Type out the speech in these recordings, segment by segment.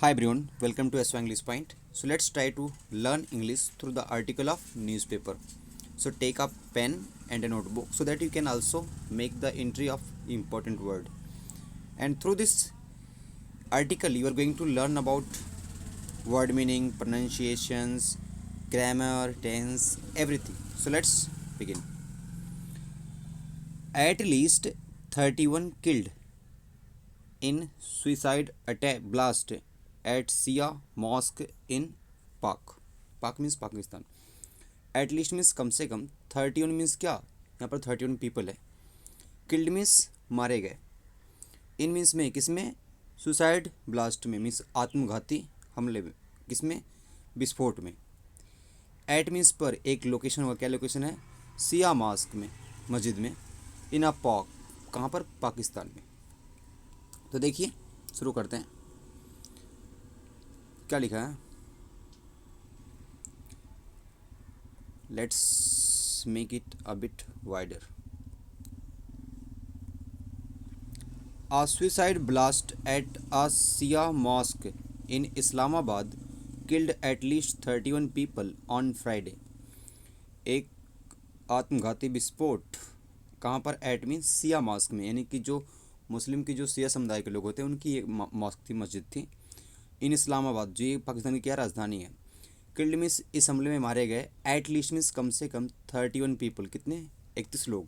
Hi everyone, welcome to SY English Point. So let's try to learn English through the article of newspaper. So take a pen and a notebook so that you can also make the entry of important word. And through this article you are going to learn about word meaning, pronunciations, grammar, tense, everything. So let's begin. At least 31 killed in suicide attack blast at Shia mosque in Pak. Pak means Pakistan. At least means कम से कम 31 means क्या, यहाँ पर 31 people है. Killed means मारे गए. इन means में किस में, सुसाइड ब्लास्ट में मीन्स आत्मघाती हमले में, किस में, विस्फोट में. एट मीन्स पर एक लोकेशन होगा, क्या लोकेशन है, सिया मॉस्क में, मस्जिद में. इन अ पाक, कहाँ पर, पाकिस्तान में. तो देखिए शुरू करते हैं. क्या लिखा है, let's make it a bit wider. A suicide blast at a Shia mosque in Islamabad killed at least 31 people on Friday. एक आत्मघाती विस्फोट कहाँ पर, एट मीन सिया मॉस्क में, यानी कि जो मुस्लिम की जो सिया समुदाय के लोग होते हैं उनकी एक मॉस्क थी, मस्जिद थी. इन इस्लामाबाद, जो ये पाकिस्तान की क्या राजधानी है. किल्ड मीन्स इस हमले में मारे गए. एट लीस्ट मीन्स कम से कम 31 पीपल, कितने, 31 लोग.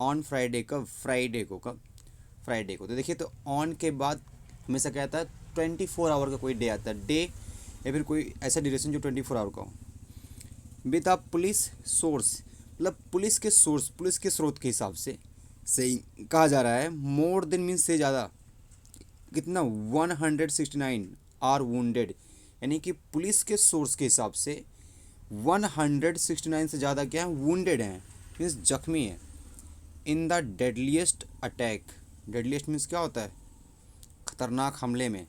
ऑन फ्राइडे, कब, फ्राइडे को, कब, फ्राइडे को. तो देखिए, तो ऑन के बाद हमेशा क्या आता है, 24 आवर का कोई डे आता है, डे या फिर कोई ऐसा ड्यूरेशन जो 24 आवर का हो. विद अ पुलिस सोर्स, मतलब पुलिस के सोर्स, पुलिस के स्रोत के हिसाब से सही कहा जा रहा है. मोर देन मीन्स से ज़्यादा, कितना, 169 आर वुंडेड, यानी कि पुलिस के सोर्स के हिसाब से 169 से ज़्यादा क्या है, वुंडेड हैं, मीन्स जख्मी है. In the deadliest attack, deadliest means क्या होता है, खतरनाक हमले में,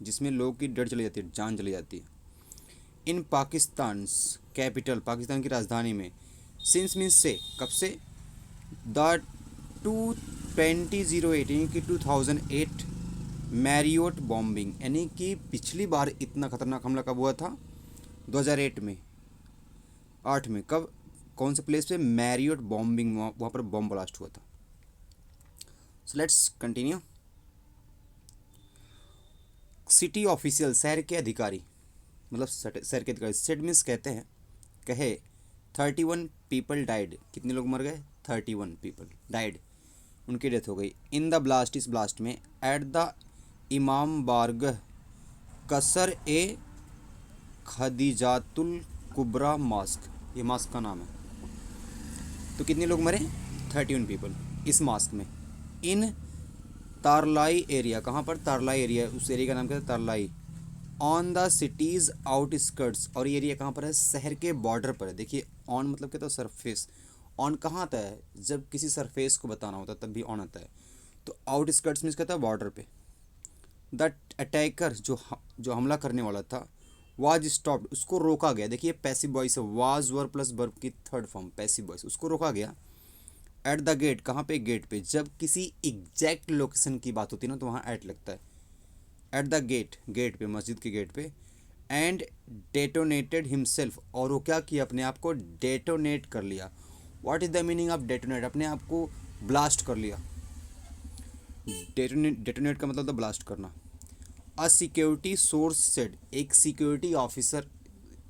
जिसमें लोगों की डेड चली जाती है, जान चली जाती है. इन पाकिस्तान कैपिटल, पाकिस्तान की राजधानी में. सिंस मीन्स से, कब से, द 2008 यानी कि 2008 मैरियोट बॉम्बिंग, यानी कि पिछली बार इतना खतरनाक हमला कब हुआ था, 2008 में, 8 में, कब, कौन से प्लेस पे, मैरियोट बॉम्बिंग, वहाँ पर बॉम्ब ब्लास्ट हुआ था. So let's continue. City official, शहर के अधिकारी, मतलब शहर के अधिकारी, सेड मीन्स कहते हैं, कहे, 31 पीपल डाइड, कितने लोग मर गए, 31 पीपल डाइड, उनकी डेथ हो गई. इन द ब्लास्ट, इस ब्लास्ट में, एट द इमाम बारगह कसर ए खदीजातुल कुबरा मॉस्क, ये मॉस्क का नाम है. तो कितने लोग मरे, 31 पीपल इस मॉस्क में. इन तारलाई एरिया, कहाँ पर, तारलाई एरिया, उस एरिया का नाम क्या है, तारलाई. ऑन द सिटीज़ आउटस्कर्ट्स, और ये एरिया कहाँ पर है, शहर के बॉर्डर पर है. देखिए, ऑन मतलब क्या, तो सरफेस. ऑन कहाँ आता है, जब किसी सरफेस को बताना होता है तब भी ऑन आता है. तो आउटस्कर्ट्स मीन्स कहता है बॉर्डर पे. द अटैकर, जो हमला करने वाला था, वाज स्टॉप्ड, उसको रोका गया. देखिए पैसिव वॉइस है, वाज वर्ब प्लस वर्ब की थर्ड फॉर्म, पैसिव वॉइस, उसको रोका गया. एट द गेट, कहाँ पे, गेट पे. जब किसी एग्जैक्ट लोकेशन की बात होती है ना, तो वहाँ एट लगता है. एट द गेट, गेट पे, मस्जिद के गेट पे. एंड डेटोनेटेड हिमसेल्फ, और वो क्या किया, अपने आप को डेटोनेट कर लिया. What is the meaning of detonate, अपने आप को ब्लास्ट कर लिया. डेटोनेट का मतलब था ब्लास्ट करना. अ सिक्योरिटी सोर्स सेड, एक सिक्योरिटी ऑफिसर,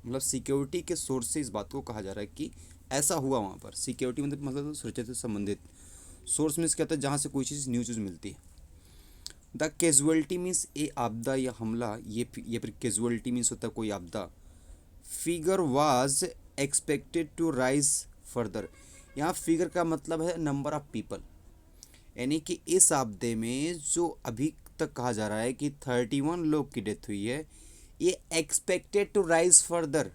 मतलब सिक्योरिटी के सोर्स से इस बात को कहा जा रहा है कि ऐसा हुआ वहाँ पर. सिक्योरिटी मतलब सुरक्षा से संबंधित. सोर्स मीन्स क्या होता है, जहाँ से कोई चीज़, न्यू चीज़ मिलती है. द कैजुअलिटी मीन्स ए आपदा या हमला, ये फिर कैजुअलिटी मीन्स होता है कोई आपदा. Figure was expected to rise further, यहाँ फिगर का मतलब है नंबर ऑफ पीपल, यानी कि इस आपदे में जो अभी तक कहा जा रहा है कि 31 लोग की डेथ हुई है, ये एक्सपेक्टेड टू राइज फर्दर,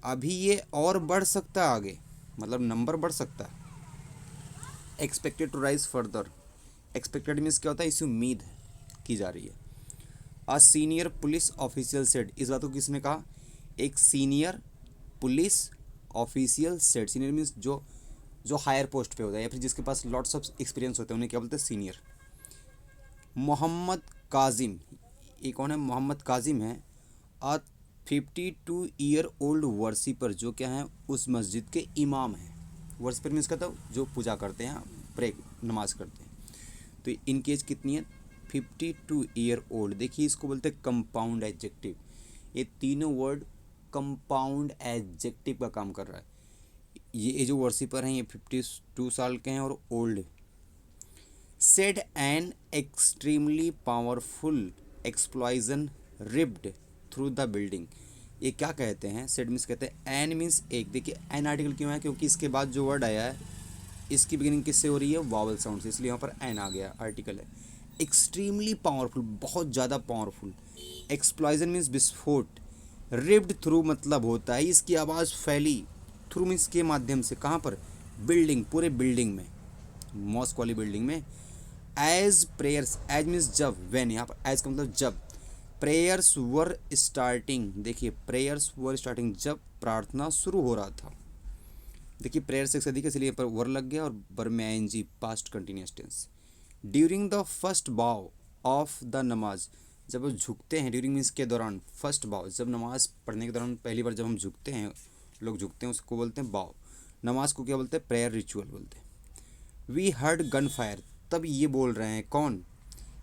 अभी ये और बढ़ सकता है आगे, मतलब नंबर बढ़ सकता है. Expected to rise further, expected means क्या होता है, इसे उम्मीद की जा रही है. A senior police official said, इस बात को किसने कहा, एक senior police official said. Senior means जो हायर पोस्ट पे होता है या फिर जिसके पास लॉट्स ऑफ एक्सपीरियंस होते हैं, उन्हें क्या बोलते हैं, सीनियर. मोहम्मद काजिम, ये कौन है, मोहम्मद काजिम है। आ 52-year-old वर्शिपर, जो क्या है उस मस्जिद के इमाम हैं। वर्शिपर मीन्स कहता है जो पूजा करते हैं, प्रे नमाज करते हैं। तो इनकी एज कितनी है, 52-year-old। देखिए इसको बोलते हैं कंपाउंड एडजेक्टिव। ये तीनों वर्ड कंपाउंड एडजेक्टिव का काम कर रहा है। ये जो वर्शिपर हैं ये 52 साल के हैं और old. Said an extremely powerful explosion ripped through the building. ये क्या कहते हैं, सेड मीन्स कहते हैं, एन मीन्स एक। देखिए एन आर्टिकल क्यों है, क्योंकि इसके बाद जो वर्ड आया है इसकी बिगिनिंग किससे हो रही है, वावल साउंड से, इसलिए यहाँ पर एन आ गया, आर्टिकल है। एक्सट्रीमली पावरफुल, बहुत ज़्यादा पावरफुल। एक्सप्लोजन मीन्स विस्फोट। रिप्ड थ्रू मतलब होता है इसकी आवाज़ फैली, थ्रू मीन्स के माध्यम से, कहाँ पर, बिल्डिंग, पूरे बिल्डिंग में, मॉस्क वाली बिल्डिंग में। एज प्रेयर्स, एज मीन्स जब, व्हेन, यहाँ पर एज का मतलब जब। प्रेयर्स वर स्टार्टिंग, देखिए प्रेयर्स वर स्टार्टिंग, जब प्रार्थना शुरू हो रहा था। देखिए प्रेयर से अधिक इसलिए पर वर लग गया और बर में ING, past continuous tense. During the first बाव ऑफ द नमाज, जब वो झुकते हैं, ड्यूरिंग मीन्स के दौरान, फर्स्ट बाव जब नमाज पढ़ने के दौरान पहली बार जब हम झुकते हैं, लोग झुकते हैं, उसको बोलते हैं बाव। नमाज को क्या बोलते हैं, प्रेयर रिचुअल बोलते हैं। वी हर्ड गन फायर, तब ये बोल रहे हैं कौन,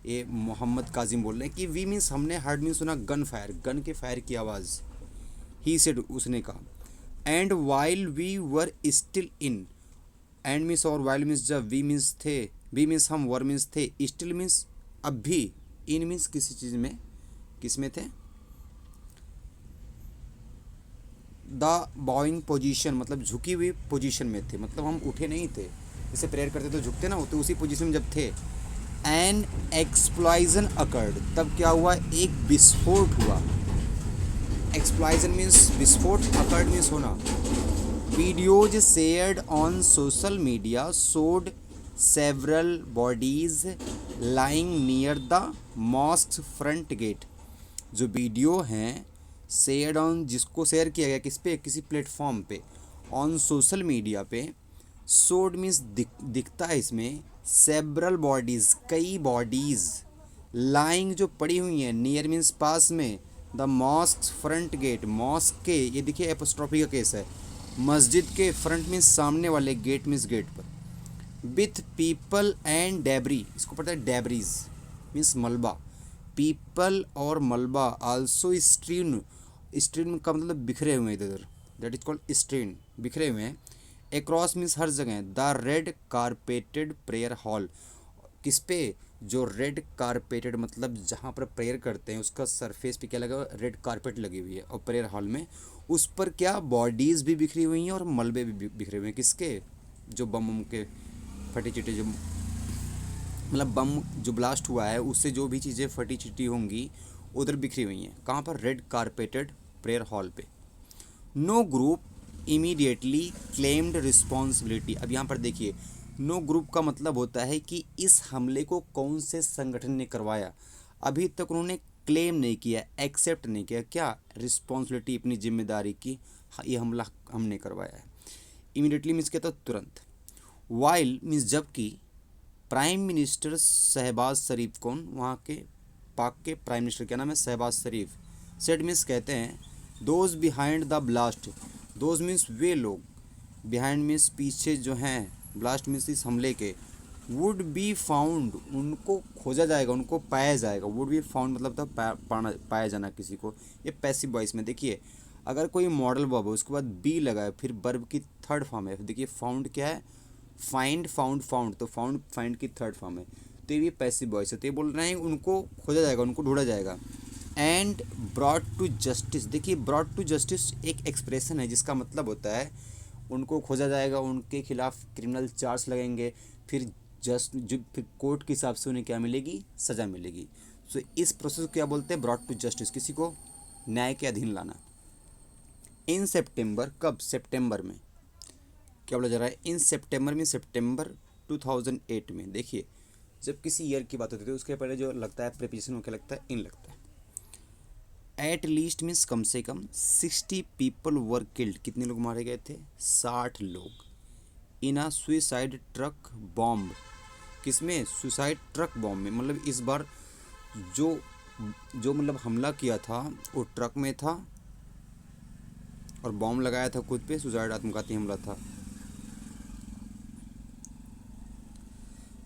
ये मोहम्मद काजिम बोल रहे हैं कि वी मीन्स हमने, हर्ड मीन्स सुना, गन फायर, गन के फायर की आवाज़। ही सेड, उसने कहा। And while we were still in, and means और वाइल मीन्स जब, वी मीन्स थे, वी मीन्स हम, वर मीन्स थे, स्टिल मीन्स अब भी, इन मीन्स किसी चीज़ में, किस में थे, द बॉइंग पोजीशन मतलब झुकी हुई पोजीशन में थे, मतलब हम उठे नहीं थे, जैसे प्रेयर करते तो झुकते ना, तो उसी पोजीशन में जब थे। एन एक्सप्लोजन अकर्ड, तब क्या हुआ, एक विस्फोट हुआ। एक्सप्लोजन मीन्स विस्फोट, अकर्ड मीन्स होना। Videos shared on social media showed several bodies lying near the mosque front gate. जो वीडियो हैं शेयर्ड ऑन, जिसको शेयर किया गया किस पे, किसी प्लेटफॉर्म पे, ऑन सोशल मीडिया पे। शोड मीन्स दिखता है इसमें, सेवरल बॉडीज़, कई बॉडीज़, लाइंग जो पड़ी हुई हैं, नियर मीन्स पास में, the mosque front gate, mosque के, ये देखिए एपोस्ट्रॉफी का केस है, मस्जिद के, फ्रंट मीन्स सामने वाले, गेट मीन्स गेट पर। विथ पीपल एंड डेबरी, इसको पता है डेबरीज मीन्स मलबा, पीपल और मलबा, आल्सो स्ट्रीन, स्ट्रीन का मतलब बिखरे हुए इधर उधर, दैट इज कॉल्ड स्ट्रीन, बिखरे हुए हैं। एक्रॉस मीन्स हर जगह। The red carpeted prayer hall, किस पे, जो रेड कारपेटेड मतलब जहाँ पर प्रेयर करते हैं उसका सरफेस पे क्या लगा, रेड कारपेट लगी हुई है, और प्रेयर हॉल में उस पर क्या, बॉडीज़ भी बिखरी हुई हैं और मलबे भी बिखरे हुए हैं, किसके, जो बम के फटी चिटी, जो मतलब बम जो ब्लास्ट हुआ है उससे जो भी चीज़ें फटी चिटी होंगी उधर बिखरी हुई हैं, कहाँ पर, रेड कारपेटेड प्रेयर हॉल पे। No group immediately claimed responsibility. अब यहाँ पर देखिए नो ग्रुप का मतलब होता है कि इस हमले को कौन से संगठन ने करवाया, अभी तक उन्होंने क्लेम नहीं किया, एक्सेप्ट नहीं किया, क्या, रिस्पॉन्सिबिलिटी, अपनी जिम्मेदारी की, हाँ ये हमला हमने करवाया है। इमीडिएटली मीन्स कहता तुरंत। वाइल मीन्स जबकि, प्राइम मिनिस्टर शहबाज शरीफ, कौन, वहाँ के पाक के प्राइम मिनिस्टर, क्या नाम है, शहबाज शरीफ। सेड मीन्स कहते हैं, those behind the blast, those means वे लोग, बिहाइंड मीन्स पीछे जो हैं, ब्लास्ट मीन्स इस हमले के, वुड बी फाउंड, उनको खोजा जाएगा, उनको पाया जाएगा, वुड बी फाउंड मतलब था पाया जाना किसी को, ये पैसिव वॉइस में। देखिए अगर कोई मॉडल वर्ब है उसके बाद बी लगा है, फिर वर्ब की थर्ड फॉर्म है, देखिए फाउंड क्या है, फाइंड, फाउंड, फाउंड, तो फाउंड फाइंड की थर्ड फॉर्म है, तो ये पैसिव वॉइस है, तो ये बोल रहे हैं उनको खोजा जाएगा, उनको ढूंढा जाएगा। एंड ब्रॉट टू जस्टिस, देखिए ब्रॉट टू जस्टिस एक एक्सप्रेशन है जिसका मतलब होता है उनको खोजा जाएगा, उनके खिलाफ क्रिमिनल चार्ज लगेंगे, फिर फिर कोर्ट के हिसाब से उन्हें क्या मिलेगी, सज़ा मिलेगी। सो इस प्रोसेस को क्या बोलते हैं, ब्रॉट टू जस्टिस, किसी को न्याय के अधीन लाना। इन सेप्टेम्बर, कब, सितंबर में, क्या बोला जा रहा है, इन सितंबर में, सितंबर 2008 में। देखिए जब किसी ईयर की बात होती है तो उसके पहले जो लगता है प्रीपोजिशन वो क्या लगता है, इन लगता है। एट लीस्ट मीन्स कम से कम 60 पीपल वर किल्ड, कितने लोग मारे गए थे, 60 लोग। इन अ सुसाइड ट्रक बॉम्ब, किसमें, सुसाइड ट्रक बॉम्ब में, मतलब इस बार जो जो मतलब हमला किया था वो ट्रक में था और बॉम्ब लगाया था खुद पे, सुसाइड आत्मघाती हमला था।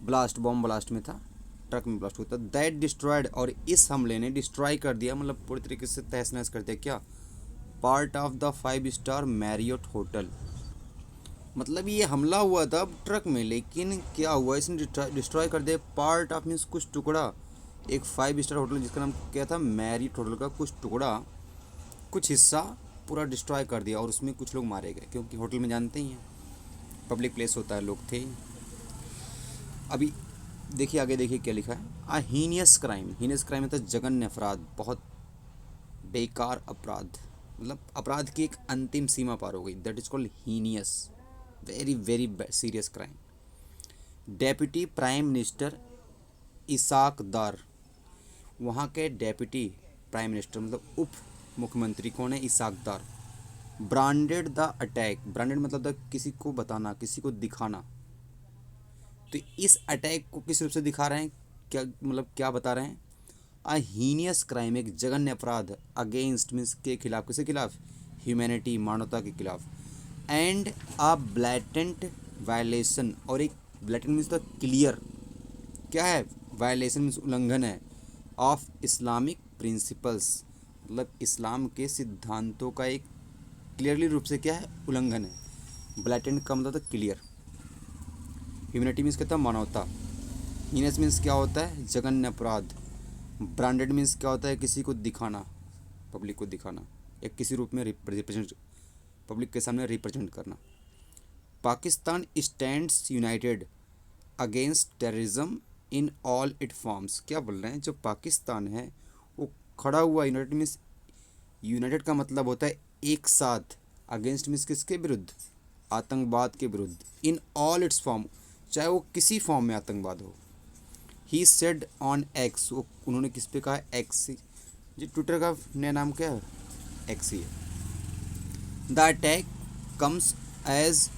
ब्लास्ट, बॉम्ब ब्लास्ट में था, ट्रक में ब्लास्ट हुआ था। दैट डिस्ट्रॉयड, और इस हमले ने डिस्ट्रॉय कर दिया, मतलब पूरी तरीके से तहस नहस कर दिया क्या, part of the 5 star Marriott hotel. मतलब ये हमला हुआ था ट्रक में, लेकिन क्या हुआ, इसने डिस्ट्रॉय कर दिया पार्ट ऑफ, मीन्स कुछ टुकड़ा, एक 5 स्टार होटल जिसका नाम क्या था, मैरियट होटल का कुछ टुकड़ा, कुछ हिस्सा पूरा डिस्ट्रॉय कर दिया, और उसमें कुछ लोग मारे गए, क्योंकि होटल में जानते ही हैं पब्लिक प्लेस होता है, लोग थे। अभी देखिए आगे, देखिए क्या लिखा है। आ हीनियस क्राइम, हीनियस क्राइम मतलब जघन्य अपराध, बहुत बेकार अपराध, मतलब अपराध की एक अंतिम सीमा पार हो गई, that is called heinous, very very serious crime. Deputy prime minister Ishaq Dar, वहाँ के डेप्यूटी प्राइम मिनिस्टर मतलब उप मुख्यमंत्री कौन है, इसाक दार, ब्रांडेड द अटैक, ब्रांडेड मतलब द किसी को बताना, किसी को दिखाना, तो इस अटैक को किस रूप से दिखा रहे हैं, क्या मतलब क्या बता रहे हैं, अ हीनियस क्राइम, एक जघन्य अपराध, अगेंस्ट मीन्स के खिलाफ, किसके खिलाफ, ह्यूमैनिटी, मानवता के खिलाफ, एंड अ ब्लैटेंट वायलेशन, और एक ब्लैटेंट मीन्स द क्लियर, क्या है, वायलेशन मीन्स उल्लंघन है, ऑफ इस्लामिक प्रिंसिपल्स, मतलब इस्लाम के सिद्धांतों का एक क्लियरली रूप से क्या है, उल्लंघन है। ब्लैटेंट का मतलब क्लियर, ह्यूमैनिटी मीन्स कहता है मानवता, हीनस मीन्स क्या होता है, जघन्य अपराध, ब्रांडेड मीन्स क्या होता है, किसी को दिखाना, पब्लिक को दिखाना, या किसी रूप में रिप्रेजेंट, पब्लिक के सामने रिप्रेजेंट करना। Pakistan stands United against terrorism in all it forms, क्या बोल रहे हैं, जो पाकिस्तान है वो खड़ा हुआ, यूनाइटेड मीन्स, यूनाइटेड का मतलब होता है एक साथ, अगेंस्ट मीन्स किसके विरुद्ध, आतंकवाद के विरुद्ध, इन ऑल इट्स फॉर्म, चाहे वो किसी फॉर्म में आतंकवाद हो। ही सेड ऑन एक्स, वो उन्होंने किस पे कहा, एक्स, जी ट्विटर का नया नाम क्या है, एक्स ही है। The attack comes as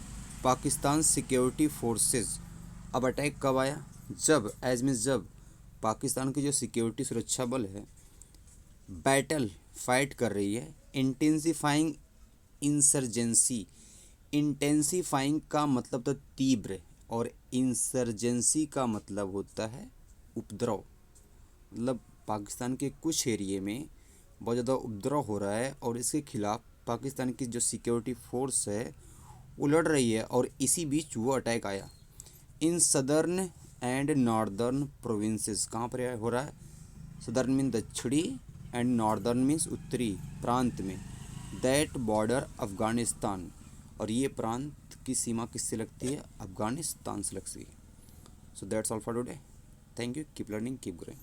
Pakistan security forces, अब अटैक कब आया, जब, एज मीन्स जब, पाकिस्तान की जो सिक्योरिटी सुरक्षा बल है बैटल फाइट कर रही है, इंटेंसिफाइंग इंसर्जेंसी, इंटेंसिफाइंग का मतलब तो तीव्र, और इंसर्जेंसी का मतलब होता है उपद्रव, मतलब पाकिस्तान के कुछ एरिए में बहुत ज़्यादा उपद्रव हो रहा है, और इसके खिलाफ पाकिस्तान की जो सिक्योरिटी फोर्स है वो लड़ रही है, और इसी बीच वो अटैक आया। In southern and northern provinces, कहाँ पर हो रहा है, सदर्न मीन दक्षिणी, एंड नॉर्दर्न मीन्स उत्तरी प्रांत में, दैट बॉर्डर अफ़गानिस्तान, और ये प्रांत की सीमा किससे लगती है, अफ़गानिस्तान से लगती है। So that's all for today, thank you, keep learning, keep growing.